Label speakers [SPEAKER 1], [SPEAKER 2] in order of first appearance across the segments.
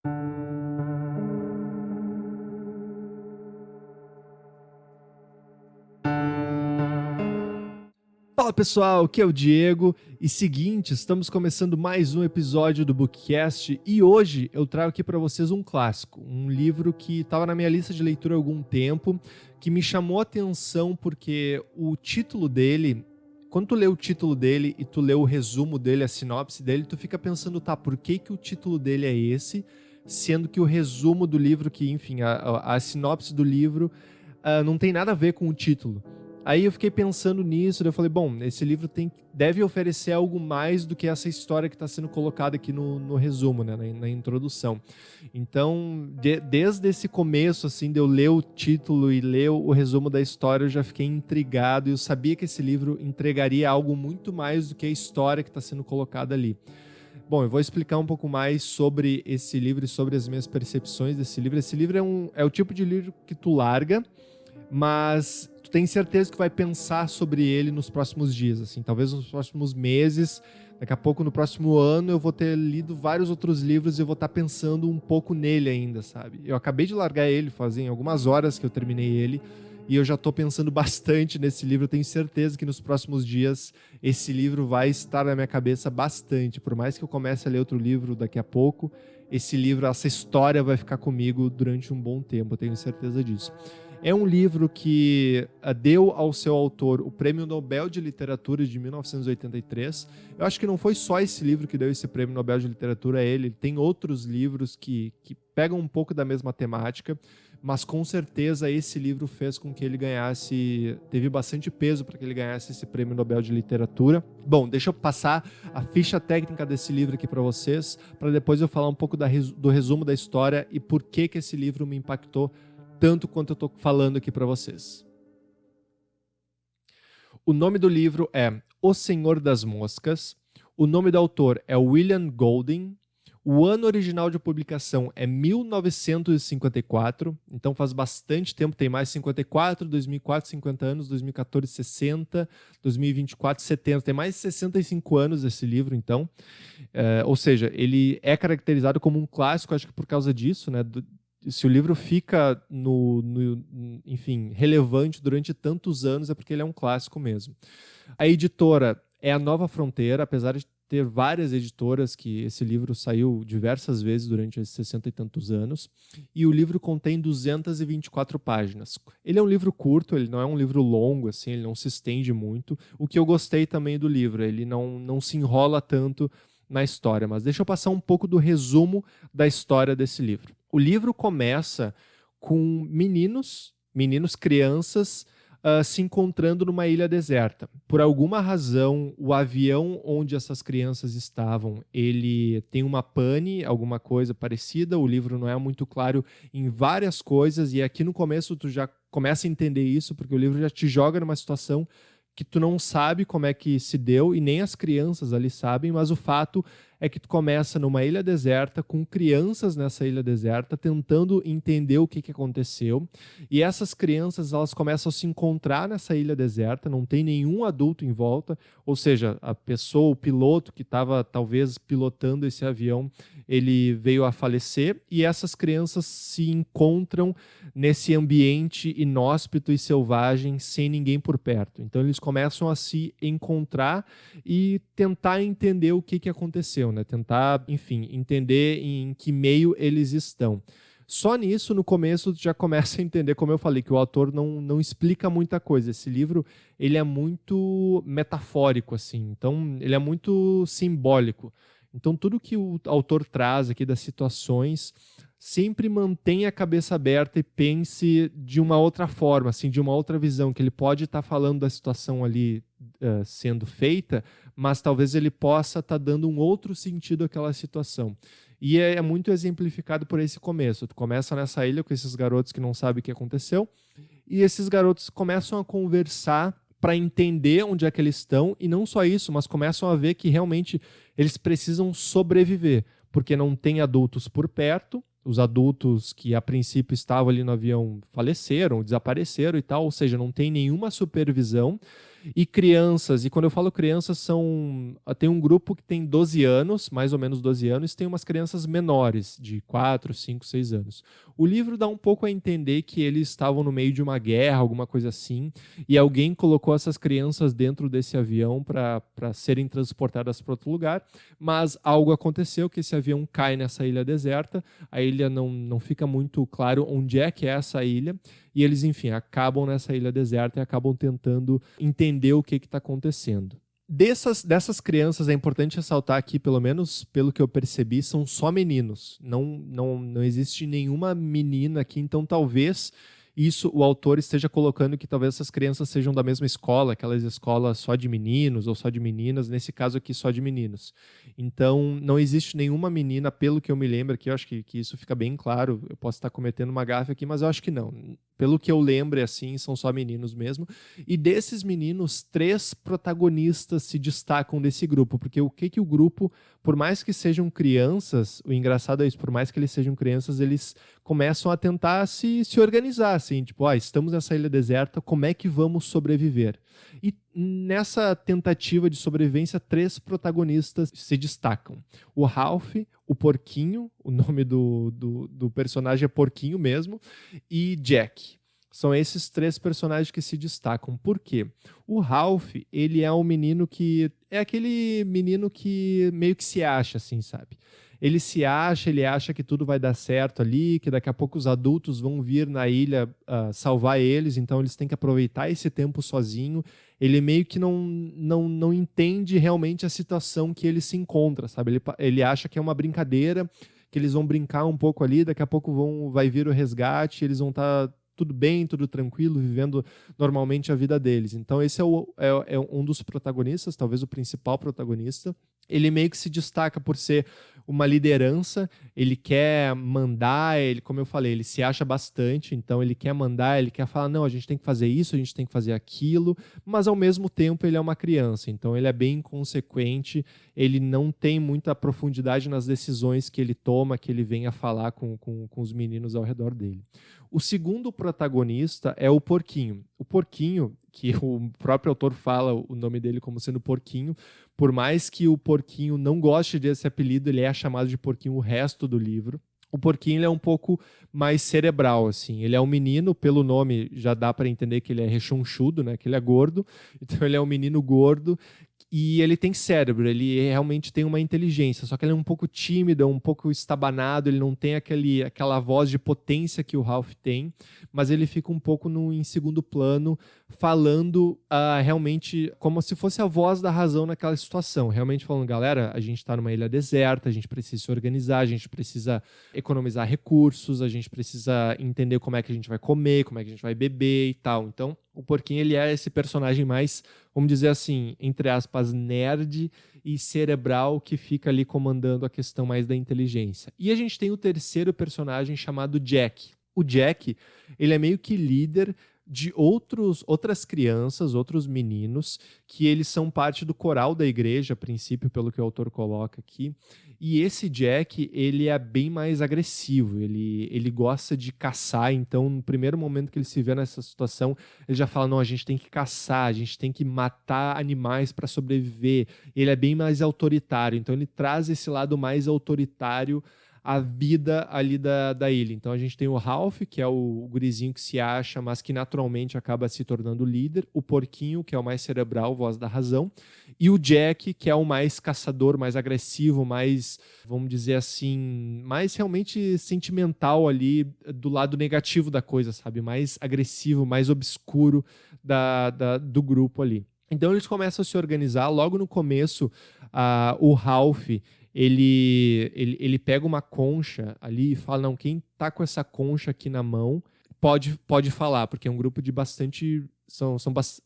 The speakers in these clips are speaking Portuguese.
[SPEAKER 1] Fala pessoal, aqui é o Diego e seguinte, estamos começando mais um episódio do Bookcast e hoje eu trago aqui para vocês um clássico, um livro que estava na minha lista de leitura há algum tempo, que me chamou a atenção porque o título dele, quando tu lê o título dele e tu lê o resumo dele, a sinopse dele, tu fica pensando, tá, por que o título dele é esse, sendo que o resumo do livro, que enfim, a sinopse do livro não tem nada a ver com o título. Aí eu fiquei pensando nisso, daí eu falei, bom, esse livro deve oferecer algo mais do que essa história que está sendo colocada aqui no resumo, né, na introdução. Então, desde esse começo, assim, de eu ler o título e ler o resumo da história, eu já fiquei intrigado e eu sabia que esse livro entregaria algo muito mais do que a história que está sendo colocada ali. Bom, eu vou explicar um pouco mais sobre esse livro e sobre as minhas percepções desse livro. Esse livro é o tipo de livro que tu larga, mas tu tem certeza que vai pensar sobre ele nos próximos dias, assim, talvez nos próximos meses, daqui a pouco no próximo ano eu vou ter lido vários outros livros e eu vou estar pensando um pouco nele ainda, sabe? Eu acabei de largar ele, fazem algumas horas que eu terminei ele, e eu já estou pensando bastante nesse livro, eu tenho certeza que nos próximos dias esse livro vai estar na minha cabeça bastante, por mais que eu comece a ler outro livro daqui a pouco, esse livro, essa história vai ficar comigo durante um bom tempo, eu tenho certeza disso. É um livro que deu ao seu autor o Prêmio Nobel de Literatura de 1983. Eu acho que não foi só esse livro que deu esse Prêmio Nobel de Literatura a ele. Ele tem outros livros que pegam um pouco da mesma temática, mas com certeza esse livro fez com que ele ganhasse, teve bastante peso para que ele ganhasse esse Prêmio Nobel de Literatura. Bom, deixa eu passar a ficha técnica desse livro aqui para vocês, para depois eu falar um pouco do resumo da história e por que esse livro me impactou tanto quanto eu estou falando aqui para vocês. O nome do livro é O Senhor das Moscas. O nome do autor é William Golding. O ano original de publicação é 1954, então faz bastante tempo, tem mais 54, 2004, 50 anos, 2014, 60, 2024, 70, tem mais de 65 anos esse livro, então. Ou seja, ele é caracterizado como um clássico, acho que por causa disso, né? Se o livro fica enfim, relevante durante tantos anos, é porque ele é um clássico mesmo. A editora é a Nova Fronteira, apesar de ter várias editoras, que esse livro saiu diversas vezes durante esses 60 e tantos anos, e o livro contém 224 páginas. Ele é um livro curto, ele não é um livro longo, assim, ele não se estende muito, o que eu gostei também do livro, ele não se enrola tanto na história, mas deixa eu passar um pouco do resumo da história desse livro. O livro começa com crianças, se encontrando numa ilha deserta. Por alguma razão, o avião onde essas crianças estavam, ele tem uma pane, alguma coisa parecida, o livro não é muito claro em várias coisas, e aqui no começo tu já começa a entender isso, porque o livro já te joga numa situação que tu não sabe como é que se deu, e nem as crianças ali sabem, mas o fato é que tu começa numa ilha deserta, com crianças nessa ilha deserta, tentando entender o que aconteceu, e essas crianças, elas começam a se encontrar nessa ilha deserta, não tem nenhum adulto em volta, ou seja, a pessoa, o piloto que estava talvez pilotando esse avião, ele veio a falecer, e essas crianças se encontram nesse ambiente inóspito e selvagem, sem ninguém por perto. Então eles começam a se encontrar e tentar entender o que aconteceu, né? Tentar, enfim, entender em que meio eles estão. Só nisso, no começo, já começa a entender, como eu falei, que o autor não explica muita coisa. Esse livro, ele é muito metafórico, assim. Então, ele é muito simbólico. Então, tudo que o autor traz aqui das situações, sempre mantenha a cabeça aberta e pense de uma outra forma, assim, de uma outra visão, que ele pode estar falando da situação ali sendo feita, mas talvez ele possa estar dando um outro sentido àquela situação. E é muito exemplificado por esse começo. Tu começa nessa ilha com esses garotos que não sabem o que aconteceu, e esses garotos começam a conversar para entender onde é que eles estão, e não só isso, mas começam a ver que realmente eles precisam sobreviver, porque não tem adultos por perto, os adultos que a princípio estavam ali no avião faleceram, desapareceram e tal, ou seja, não tem nenhuma supervisão, E crianças, e quando eu falo crianças, tem um grupo que tem 12 anos, mais ou menos 12 anos, e tem umas crianças menores, de 4, 5, 6 anos. O livro dá um pouco a entender que eles estavam no meio de uma guerra, alguma coisa assim, e alguém colocou essas crianças dentro desse avião para serem transportadas para outro lugar, mas algo aconteceu que esse avião cai nessa ilha deserta, a ilha não fica muito claro onde é que é essa ilha, e eles, enfim, acabam nessa ilha deserta e acabam tentando entender o que está acontecendo. Dessas crianças, é importante ressaltar aqui, pelo menos pelo que eu percebi, são só meninos. Não existe nenhuma menina aqui, então talvez isso o autor esteja colocando que talvez essas crianças sejam da mesma escola, aquelas escolas só de meninos ou só de meninas, nesse caso aqui só de meninos. Então não existe nenhuma menina, pelo que eu me lembro aqui, eu acho que isso fica bem claro, eu posso estar cometendo uma gafe aqui, mas eu acho que não. Pelo que eu lembro, assim, são só meninos mesmo. E desses meninos, 3 protagonistas se destacam desse grupo, porque o que o grupo, por mais que sejam crianças, o engraçado é isso, por mais que eles sejam crianças, eles começam a tentar se organizar, assim, tipo, estamos nessa ilha deserta, como é que vamos sobreviver? E nessa tentativa de sobrevivência, 3 protagonistas se destacam. O Ralph, o Porquinho, o nome do personagem é Porquinho mesmo, e Jack. São esses 3 personagens que se destacam. Por quê? O Ralph, ele é um menino que... É aquele menino que meio que se acha, assim, sabe? Ele se acha, ele acha que tudo vai dar certo ali, que daqui a pouco os adultos vão vir na ilha salvar eles, então eles têm que aproveitar esse tempo sozinho. Ele meio que não entende realmente a situação que ele se encontra, sabe? Ele acha que é uma brincadeira, que eles vão brincar um pouco ali, daqui a pouco vai vir o resgate, eles vão estar tudo bem, tudo tranquilo, vivendo normalmente a vida deles. Então esse é um dos protagonistas, talvez o principal protagonista. Ele meio que se destaca por ser uma liderança, ele quer mandar, como eu falei, ele se acha bastante, então ele quer mandar, ele quer falar, não, a gente tem que fazer isso, a gente tem que fazer aquilo, mas ao mesmo tempo ele é uma criança, então ele é bem inconsequente, ele não tem muita profundidade nas decisões que ele toma, que ele vem a falar com os meninos ao redor dele. O segundo protagonista é o Porquinho. O Porquinho, que o próprio autor fala o nome dele como sendo Porquinho, por mais que o Porquinho não goste desse apelido, ele é chamado de Porquinho o resto do livro. O Porquinho ele é um pouco mais cerebral, assim. Ele é um menino, pelo nome já dá para entender que ele é rechonchudo, né? Que ele é gordo. Então ele é um menino gordo e ele tem cérebro, ele realmente tem uma inteligência, só que ele é um pouco tímido, é um pouco estabanado, ele não tem aquela voz de potência que o Ralph tem, mas ele fica um pouco em segundo plano, falando realmente como se fosse a voz da razão naquela situação, realmente falando, galera, a gente está numa ilha deserta, a gente precisa se organizar, a gente precisa economizar recursos, a gente precisa entender como é que a gente vai comer, como é que a gente vai beber e tal. Então, o Porquinho ele é esse personagem mais, vamos dizer assim, entre aspas, nerd e cerebral que fica ali comandando a questão mais da inteligência. E a gente tem o terceiro personagem chamado Jack. O Jack, ele é meio que líder de outras crianças, outros meninos, que eles são parte do coral da igreja, a princípio, pelo que o autor coloca aqui. E esse Jack, ele é bem mais agressivo, ele gosta de caçar, então no primeiro momento que ele se vê nessa situação, ele já fala, não, a gente tem que caçar, a gente tem que matar animais para sobreviver. Ele é bem mais autoritário, então ele traz esse lado mais autoritário a vida ali da ilha. Então a gente tem o Ralph, que é o gurizinho que se acha, mas que naturalmente acaba se tornando líder, o Porquinho, que é o mais cerebral, voz da razão, e o Jack, que é o mais caçador, mais agressivo, mais, vamos dizer assim, mais realmente sentimental ali, do lado negativo da coisa, sabe? Mais agressivo, mais obscuro do grupo ali. Então eles começam a se organizar. Logo no começo, o Ralph ele pega uma concha ali e fala, não, quem tá com essa concha aqui na mão pode falar, porque é um grupo de bastante... São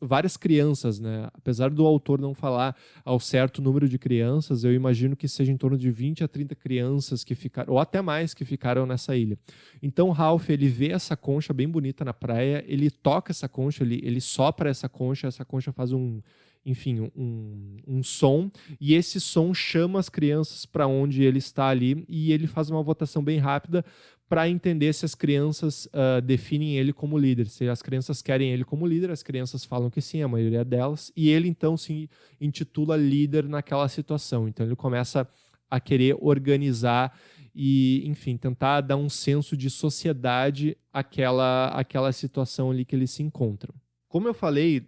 [SPEAKER 1] várias crianças, né? Apesar do autor não falar ao certo número de crianças, eu imagino que seja em torno de 20 a 30 crianças que ficaram, ou até mais, que ficaram nessa ilha. Então o Ralph, ele vê essa concha bem bonita na praia, ele toca essa concha, ele sopra essa concha faz um... enfim, um som, e esse som chama as crianças para onde ele está ali, e ele faz uma votação bem rápida para entender se as crianças definem ele como líder. Se as crianças querem ele como líder, as crianças falam que sim, a maioria delas, e ele então se intitula líder naquela situação. Então ele começa a querer organizar e, enfim, tentar dar um senso de sociedade àquela situação ali que eles se encontram. Como eu falei,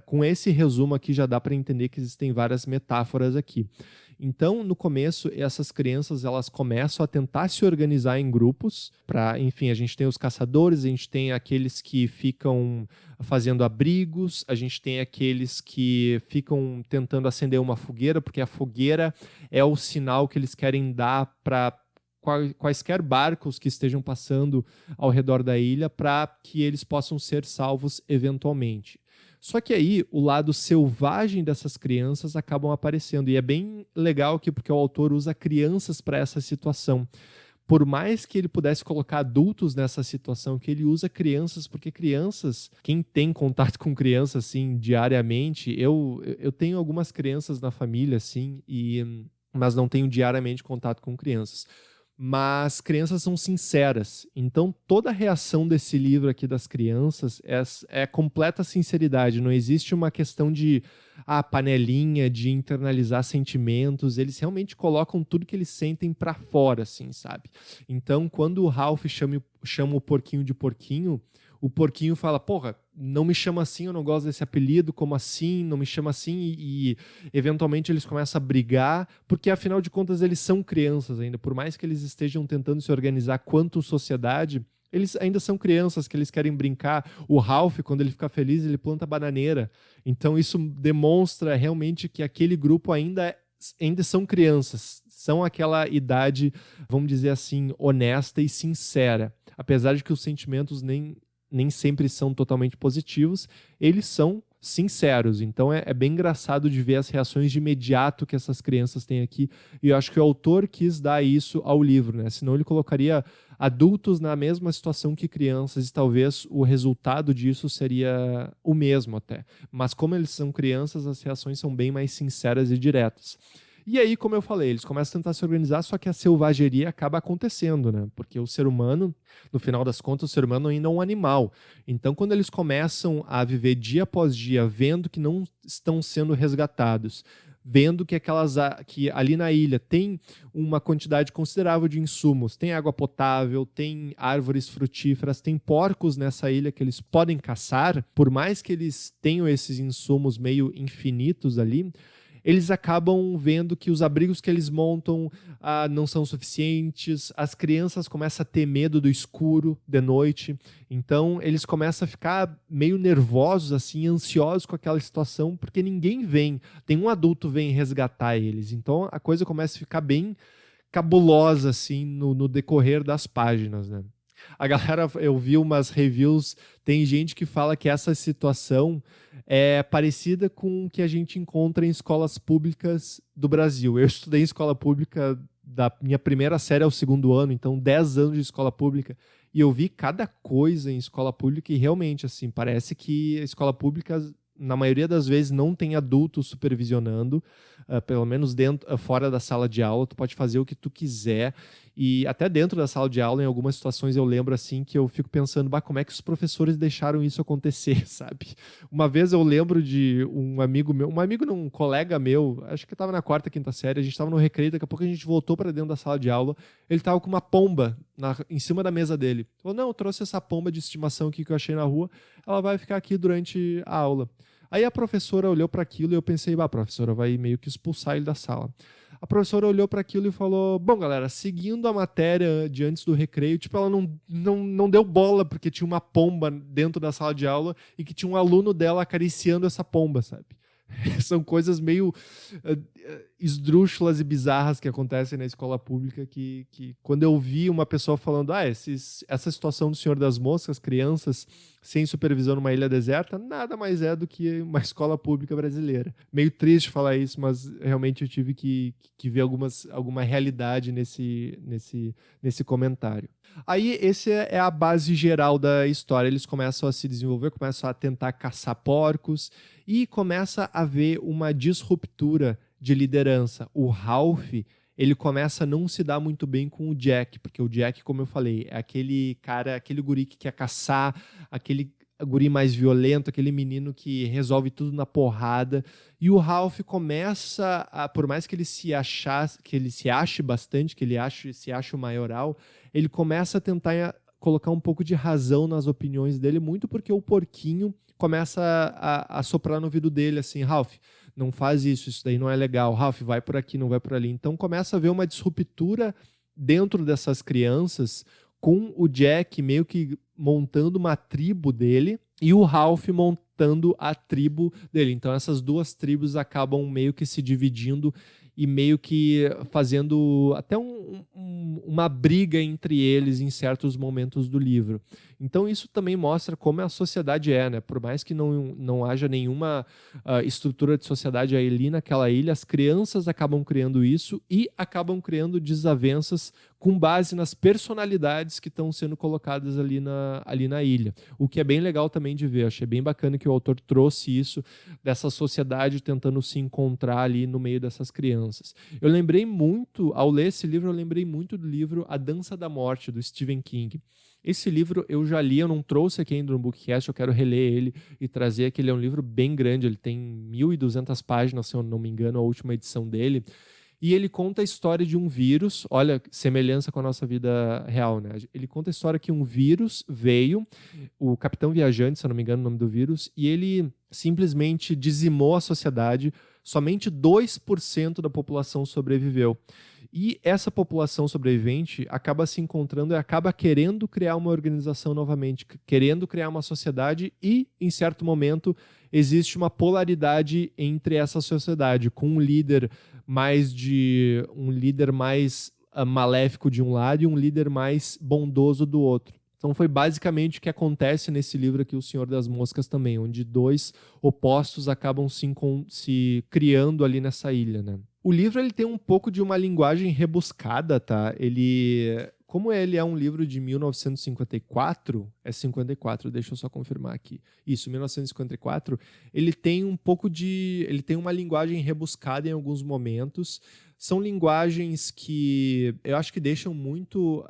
[SPEAKER 1] com esse resumo aqui já dá para entender que existem várias metáforas aqui. Então, no começo, essas crianças elas começam a tentar se organizar em grupos. Enfim, a gente tem os caçadores, a gente tem aqueles que ficam fazendo abrigos, a gente tem aqueles que ficam tentando acender uma fogueira, porque a fogueira é o sinal que eles querem dar para quaisquer barcos que estejam passando ao redor da ilha para que eles possam ser salvos eventualmente. Só que aí o lado selvagem dessas crianças acabam aparecendo, e é bem legal aqui porque o autor usa crianças para essa situação. Por mais que ele pudesse colocar adultos nessa situação, que ele usa crianças, porque crianças, quem tem contato com crianças assim diariamente, eu tenho algumas crianças na família assim, mas não tenho diariamente contato com crianças. Mas crianças são sinceras. Então, toda a reação desse livro aqui das crianças é completa sinceridade. Não existe uma questão de panelinha, de internalizar sentimentos. Eles realmente colocam tudo que eles sentem pra fora, assim, sabe? Então, quando o Ralph chama o porquinho de porquinho, o porquinho fala, porra, não me chama assim, eu não gosto desse apelido, como assim? Não me chama assim, e eventualmente eles começam a brigar, porque afinal de contas eles são crianças ainda, por mais que eles estejam tentando se organizar quanto sociedade, eles ainda são crianças que eles querem brincar. O Ralph, quando ele fica feliz, ele planta bananeira. Então isso demonstra realmente que aquele grupo ainda são crianças, são aquela idade, vamos dizer assim, honesta e sincera. Apesar de que os sentimentos nem sempre são totalmente positivos, eles são sinceros. Então é bem engraçado de ver as reações de imediato que essas crianças têm aqui, e eu acho que o autor quis dar isso ao livro, né? Senão ele colocaria adultos na mesma situação que crianças, e talvez o resultado disso seria o mesmo até. Mas como eles são crianças, as reações são bem mais sinceras e diretas. E aí, como eu falei, eles começam a tentar se organizar, só que a selvageria acaba acontecendo, né? Porque o ser humano, no final das contas, o ser humano ainda é um animal. Então, quando eles começam a viver dia após dia, vendo que não estão sendo resgatados, vendo que ali na ilha tem uma quantidade considerável de insumos, tem água potável, tem árvores frutíferas, tem porcos nessa ilha que eles podem caçar, por mais que eles tenham esses insumos meio infinitos ali, eles acabam vendo que os abrigos que eles montam não são suficientes, as crianças começam a ter medo do escuro de noite, então eles começam a ficar meio nervosos, assim, ansiosos com aquela situação, porque ninguém vem, nenhum adulto vem resgatar eles, então a coisa começa a ficar bem cabulosa, assim, no decorrer das páginas, né? A galera, eu vi umas reviews, tem gente que fala que essa situação é parecida com o que a gente encontra em escolas públicas do Brasil. Eu estudei em escola pública da minha primeira série ao segundo ano, então 10 anos de escola pública, e eu vi cada coisa em escola pública e realmente, assim, parece que a escola pública, na maioria das vezes, não tem adultos supervisionando, pelo menos fora da sala de aula, tu pode fazer o que tu quiser, e até dentro da sala de aula, em algumas situações eu lembro assim que eu fico pensando, como é que os professores deixaram isso acontecer, sabe? Uma vez eu lembro de um amigo meu, um colega meu, acho que estava na 4ª, 5ª série, a gente estava no recreio, daqui a pouco a gente voltou para dentro da sala de aula, ele estava com uma pomba em cima da mesa dele. Falou, não, eu trouxe essa pomba de estimação aqui que eu achei na rua, ela vai ficar aqui durante a aula. Aí a professora olhou para aquilo e eu pensei, a professora vai meio que expulsar ele da sala. A professora olhou para aquilo e falou, bom, galera, seguindo a matéria de antes do recreio, tipo, ela não deu bola porque tinha uma pomba dentro da sala de aula e que tinha um aluno dela acariciando essa pomba, sabe? São coisas meio esdrúxulas e bizarras que acontecem na escola pública que quando eu vi uma pessoa falando essa situação do Senhor das Moscas, crianças sem supervisão numa ilha deserta, nada mais é do que uma escola pública brasileira. Meio triste falar isso, mas realmente eu tive que ver alguma realidade nesse comentário. Aí esse é a base geral da história. Eles começam a se desenvolver, começam a tentar caçar porcos e começa a haver uma disruptura de liderança. O Ralph, ele começa a não se dar muito bem com o Jack, porque o Jack, como eu falei, é aquele cara, aquele guri que quer caçar, aquele guri mais violento, aquele menino que resolve tudo na porrada. E o Ralph começa por mais que ele se ache bastante, que ele se ache o maioral, ele começa a tentar colocar um pouco de razão nas opiniões dele, muito porque o porquinho começa a soprar no ouvido dele, assim, Ralph, não faz isso daí não é legal, Ralph, vai por aqui, não vai por ali. Então começa a haver uma disruptura dentro dessas crianças, com o Jack meio que montando uma tribo dele e o Ralph montando a tribo dele. Então essas duas tribos acabam meio que se dividindo e meio que fazendo até uma briga entre eles em certos momentos do livro. Então isso também mostra como a sociedade é, né? Por mais que não haja nenhuma estrutura de sociedade ali naquela ilha, as crianças acabam criando isso e acabam criando desavenças com base nas personalidades que estão sendo colocadas ali na ilha. O que é bem legal também de ver. Achei bem bacana que o autor trouxe isso dessa sociedade tentando se encontrar ali no meio dessas crianças. Eu lembrei muito, ao ler esse livro, eu lembrei muito do livro A Dança da Morte, do Stephen King. Esse livro eu já li, eu não trouxe aqui ainda no Bookcast, eu quero reler ele e trazer que ele é um livro bem grande, ele tem 1.200 páginas, se eu não me engano, a última edição dele. E ele conta a história de um vírus, olha, semelhança com a nossa vida real, né? Ele conta a história que um vírus veio, o Capitão Viajante, se eu não me engano o nome do vírus, e ele simplesmente dizimou a sociedade, somente 2% da população sobreviveu. E essa população sobrevivente acaba se encontrando e acaba querendo criar uma organização novamente, querendo criar uma sociedade e, em certo momento, existe uma polaridade entre essa sociedade, com um líder mais maléfico de um lado e um líder mais bondoso do outro. Então foi basicamente o que acontece nesse livro aqui, O Senhor das Moscas também, onde dois opostos acabam se criando ali nessa ilha, né? O livro ele tem um pouco de uma linguagem rebuscada, tá? Como ele é um livro de 1954, é 54, deixa eu só confirmar aqui. Isso, 1954, ele tem uma linguagem rebuscada em alguns momentos. São linguagens que eu acho que deixam muito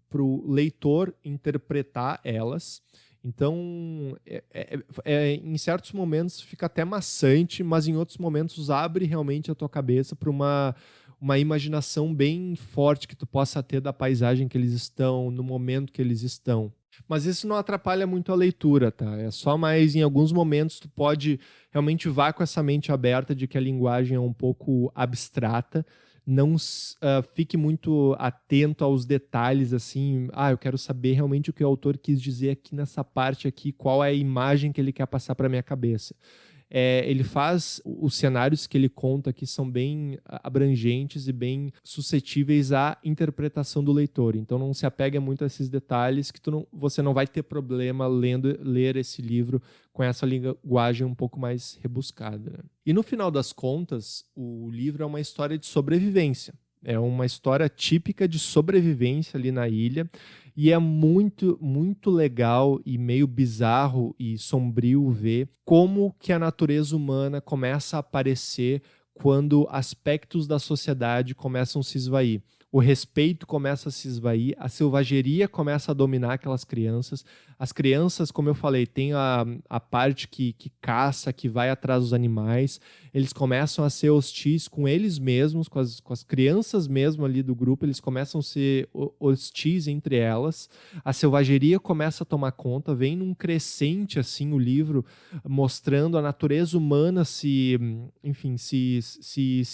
[SPEAKER 1] para o leitor interpretar elas. Então, em certos momentos fica até maçante, mas em outros momentos abre realmente a tua cabeça para uma imaginação bem forte que tu possa ter da paisagem que eles estão, no momento que eles estão. Mas isso não atrapalha muito a leitura, tá? É só mais em alguns momentos tu pode realmente vá com essa mente aberta de que a linguagem é um pouco abstrata, não fique muito atento aos detalhes, assim, eu quero saber realmente o que o autor quis dizer aqui nessa parte aqui, qual é a imagem que ele quer passar para minha cabeça. Ele faz, os cenários que ele conta aqui são bem abrangentes e bem suscetíveis à interpretação do leitor. Então não se apega muito a esses detalhes que você não vai ter problema ler esse livro com essa linguagem um pouco mais rebuscada, né? E no final das contas, o livro é uma história de sobrevivência. É uma história típica de sobrevivência ali na ilha. E é muito, muito legal e meio bizarro e sombrio ver como que a natureza humana começa a aparecer quando aspectos da sociedade começam a se esvair. O respeito começa a se esvair, a selvageria começa a dominar aquelas crianças. As crianças, como eu falei, tem a parte que caça, que vai atrás dos animais. Eles começam a ser hostis com eles mesmos, com as crianças mesmo ali do grupo. Eles começam a ser hostis entre elas. A selvageria começa a tomar conta. Vem num crescente, assim, o livro, mostrando a natureza humana se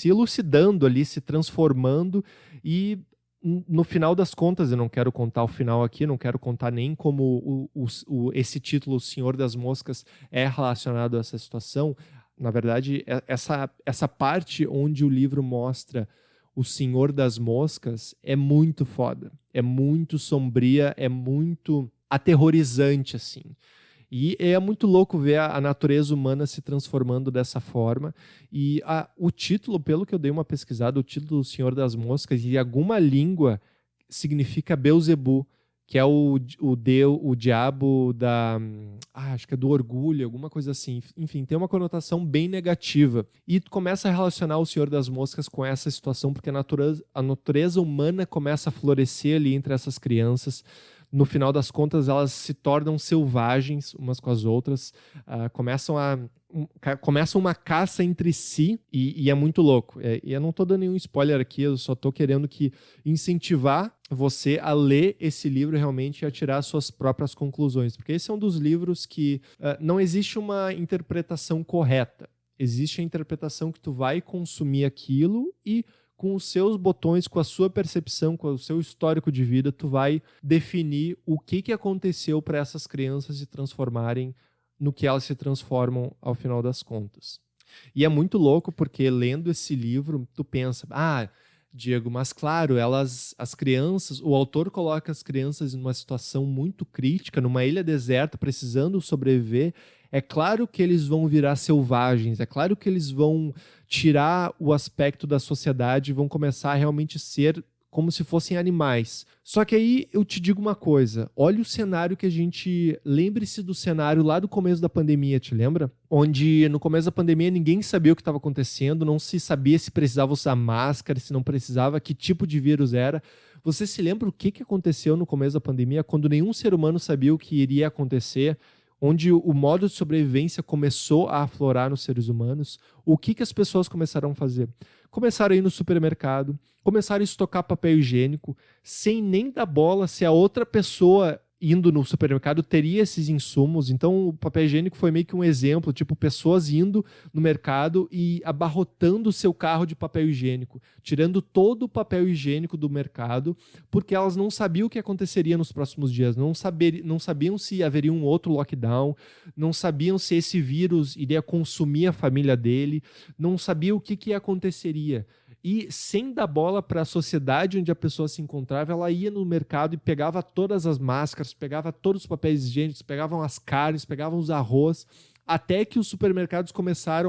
[SPEAKER 1] elucidando ali, se transformando. E no final das contas, eu não quero contar o final aqui, não quero contar nem como esse título, O Senhor das Moscas, é relacionado a essa situação. Na verdade, essa parte onde o livro mostra o Senhor das Moscas é muito foda. É muito sombria, é muito aterrorizante, assim. E é muito louco ver a natureza humana se transformando dessa forma. E o título, pelo que eu dei uma pesquisada, o título do Senhor das Moscas, em alguma língua, significa Beelzebub, que é o diabo acho que é do orgulho, alguma coisa assim. Enfim, tem uma conotação bem negativa. E tu começa a relacionar o Senhor das Moscas com essa situação, porque a natureza humana começa a florescer ali entre essas crianças. No final das contas, elas se tornam selvagens umas com as outras, começam uma caça entre si e é muito louco. E eu não estou dando nenhum spoiler aqui, eu só estou querendo incentivar você a ler esse livro realmente e a tirar suas próprias conclusões, porque esse é um dos livros que não existe uma interpretação correta. Existe a interpretação que tu vai consumir aquilo e com os seus botões, com a sua percepção, com o seu histórico de vida, tu vai definir o que aconteceu para essas crianças se transformarem no que elas se transformam ao final das contas. E é muito louco porque lendo esse livro, tu pensa, Diego, mas claro, as crianças, o autor coloca as crianças numa situação muito crítica, numa ilha deserta, precisando sobreviver. É claro que eles vão virar selvagens, é claro que eles vão tirar o aspecto da sociedade e vão começar a realmente ser como se fossem animais. Só que aí eu te digo uma coisa, olha o cenário que lembre-se do cenário lá do começo da pandemia, te lembra? Onde no começo da pandemia ninguém sabia o que estava acontecendo, não se sabia se precisava usar máscara, se não precisava, que tipo de vírus era. Você se lembra o que aconteceu no começo da pandemia, quando nenhum ser humano sabia o que iria acontecer, onde o modo de sobrevivência começou a aflorar nos seres humanos? O que as pessoas começaram a fazer? Começaram a ir no supermercado, começaram a estocar papel higiênico, sem nem dar bola se a outra pessoa indo no supermercado teria esses insumos. Então o papel higiênico foi meio que um exemplo, tipo pessoas indo no mercado e abarrotando o seu carro de papel higiênico, tirando todo o papel higiênico do mercado, porque elas não sabiam o que aconteceria nos próximos dias, não sabiam se haveria um outro lockdown, não sabiam se esse vírus iria consumir a família dele, não sabiam o que aconteceria. E sem dar bola para a sociedade onde a pessoa se encontrava, ela ia no mercado e pegava todas as máscaras, pegava todos os papéis higiênicos, pegavam as carnes, pegavam os arroz, até que os supermercados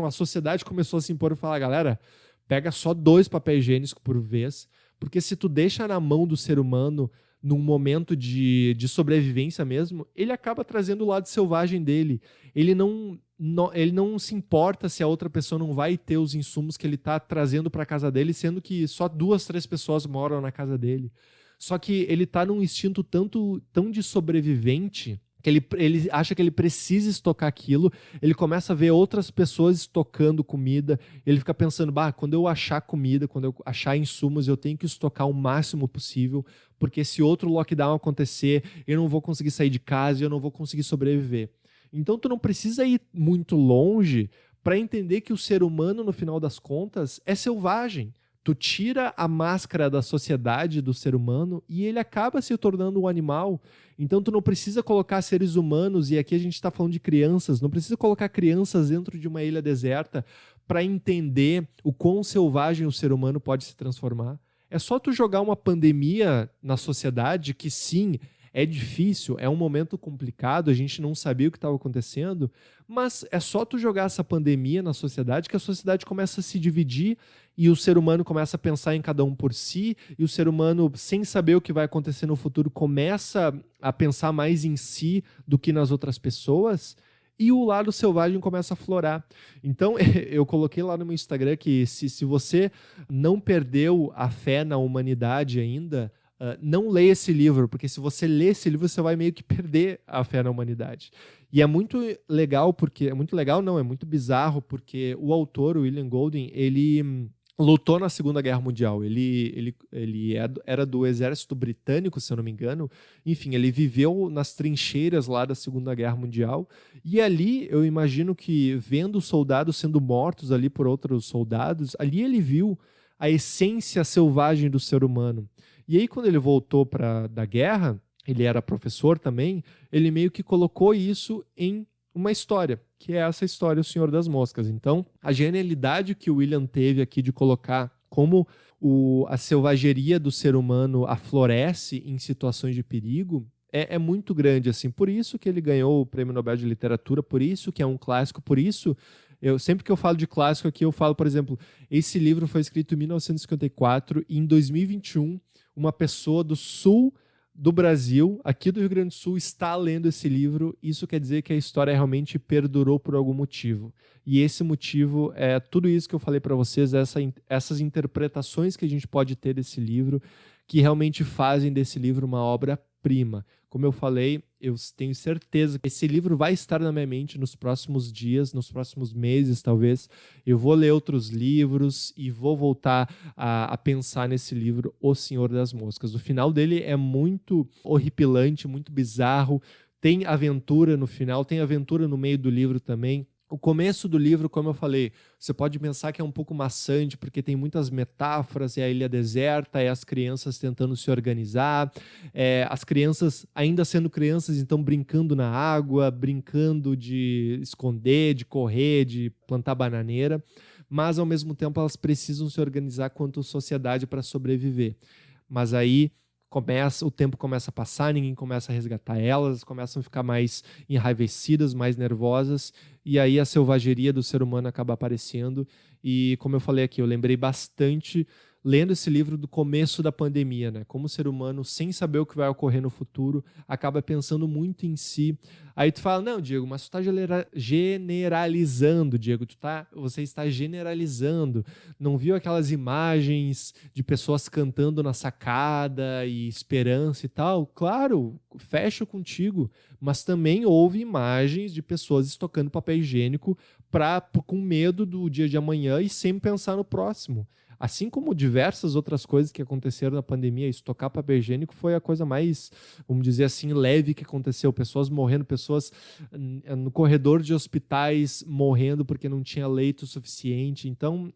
[SPEAKER 1] a sociedade começou a se impor e falar, galera, pega só 2 papéis higiênicos por vez, porque se tu deixa na mão do ser humano num momento de sobrevivência mesmo, ele acaba trazendo o lado selvagem dele. Ele não se importa se a outra pessoa não vai ter os insumos que ele está trazendo para a casa dele, sendo que só 2, 3 pessoas moram na casa dele. Só que ele está num instinto tão de sobrevivente que ele acha que ele precisa estocar aquilo, ele começa a ver outras pessoas estocando comida, ele fica pensando, quando eu achar comida, quando eu achar insumos, eu tenho que estocar o máximo possível, porque se outro lockdown acontecer, eu não vou conseguir sair de casa e eu não vou conseguir sobreviver. Então tu não precisa ir muito longe para entender que o ser humano, no final das contas, é selvagem. Tu tira a máscara da sociedade do ser humano e ele acaba se tornando um animal. Então tu não precisa colocar seres humanos, e aqui a gente está falando de crianças, não precisa colocar crianças dentro de uma ilha deserta para entender o quão selvagem o ser humano pode se transformar. É só tu jogar uma pandemia na sociedade, que sim, é difícil, é um momento complicado, a gente não sabia o que estava acontecendo, mas é só tu jogar essa pandemia na sociedade que a sociedade começa a se dividir e o ser humano começa a pensar em cada um por si, e o ser humano, sem saber o que vai acontecer no futuro, começa a pensar mais em si do que nas outras pessoas, e o lado selvagem começa a florar. Então, eu coloquei lá no meu Instagram que se você não perdeu a fé na humanidade ainda, não leia esse livro, porque se você ler esse livro, você vai meio que perder a fé na humanidade. E é muito legal, é muito bizarro, porque o autor, o William Golding, ele lutou na Segunda Guerra Mundial. Ele era do exército britânico, se eu não me engano. Enfim, ele viveu nas trincheiras lá da Segunda Guerra Mundial. E ali, eu imagino que, vendo soldados sendo mortos ali por outros soldados, ali ele viu a essência selvagem do ser humano. E aí, quando ele voltou da guerra, ele era professor também, ele meio que colocou isso em uma história, que é essa história, O Senhor das Moscas. Então, a genialidade que o William teve aqui de colocar como a selvageria do ser humano aflorece em situações de perigo é muito grande, assim. Por isso que ele ganhou o Prêmio Nobel de Literatura, por isso que é um clássico, por isso... sempre que eu falo de clássico aqui, eu falo, por exemplo, esse livro foi escrito em 1954 e em 2021, uma pessoa do sul do Brasil, aqui do Rio Grande do Sul, está lendo esse livro. Isso quer dizer que a história realmente perdurou por algum motivo. E esse motivo é tudo isso que eu falei para vocês, essas interpretações que a gente pode ter desse livro, que realmente fazem desse livro uma obra-prima. Como eu falei, eu tenho certeza que esse livro vai estar na minha mente nos próximos dias, nos próximos meses, talvez. Eu vou ler outros livros e vou voltar a pensar nesse livro, O Senhor das Moscas. O final dele é muito horripilante, muito bizarro. Tem aventura no final, tem aventura no meio do livro também. O começo do livro, como eu falei, você pode pensar que é um pouco maçante, porque tem muitas metáforas, é a ilha deserta, é as crianças tentando se organizar, as crianças ainda sendo crianças, então brincando na água, brincando de esconder, de correr, de plantar bananeira, mas ao mesmo tempo elas precisam se organizar quanto sociedade para sobreviver. Mas aí o tempo começa a passar, ninguém começa a resgatar elas começam a ficar mais enraivecidas, mais nervosas, e aí a selvageria do ser humano acaba aparecendo. E como eu falei aqui, eu lembrei bastante lendo esse livro do começo da pandemia, né? Como o ser humano, sem saber o que vai ocorrer no futuro, acaba pensando muito em si. Aí tu fala, não, Diego, mas tu tá generalizando, Diego, você está generalizando. Não viu aquelas imagens de pessoas cantando na sacada e esperança e tal? Claro, fecho contigo, mas também houve imagens de pessoas estocando papel higiênico com medo do dia de amanhã e sem pensar no próximo. Assim como diversas outras coisas que aconteceram na pandemia, estocar papel higiênico foi a coisa mais, vamos dizer assim, leve que aconteceu. Pessoas morrendo, pessoas no corredor de hospitais morrendo porque não tinha leito suficiente. Então,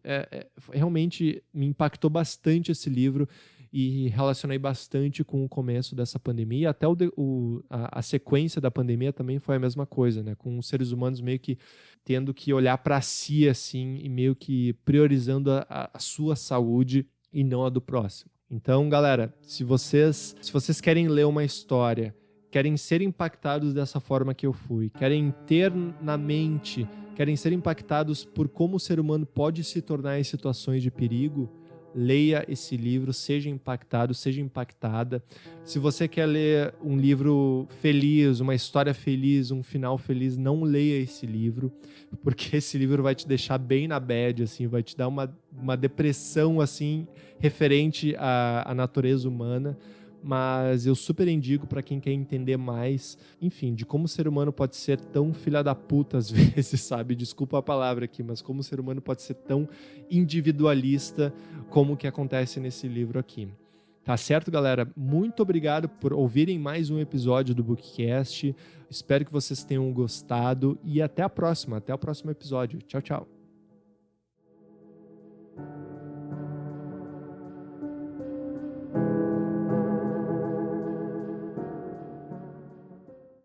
[SPEAKER 1] realmente me impactou bastante esse livro e relacionei bastante com o começo dessa pandemia. Até a sequência da pandemia também foi a mesma coisa, né? Com os seres humanos meio que tendo que olhar para si, assim, e meio que priorizando a sua saúde e não a do próximo. Então, galera, se vocês querem ler uma história, querem ser impactados dessa forma que eu fui, querem ter na mente, querem ser impactados por como o ser humano pode se tornar em situações de perigo, leia esse livro, seja impactado, seja impactada. Se você quer ler um livro feliz, uma história feliz, um final feliz, não leia esse livro, porque esse livro vai te deixar bem na bad, assim, vai te dar uma depressão assim, referente à natureza humana. Mas eu super indico para quem quer entender mais, enfim, de como o ser humano pode ser tão filha da puta às vezes, sabe? Desculpa a palavra aqui, mas como o ser humano pode ser tão individualista como o que acontece nesse livro aqui. Tá certo, galera? Muito obrigado por ouvirem mais um episódio do Bookcast. Espero que vocês tenham gostado e até o próximo episódio. Tchau, tchau.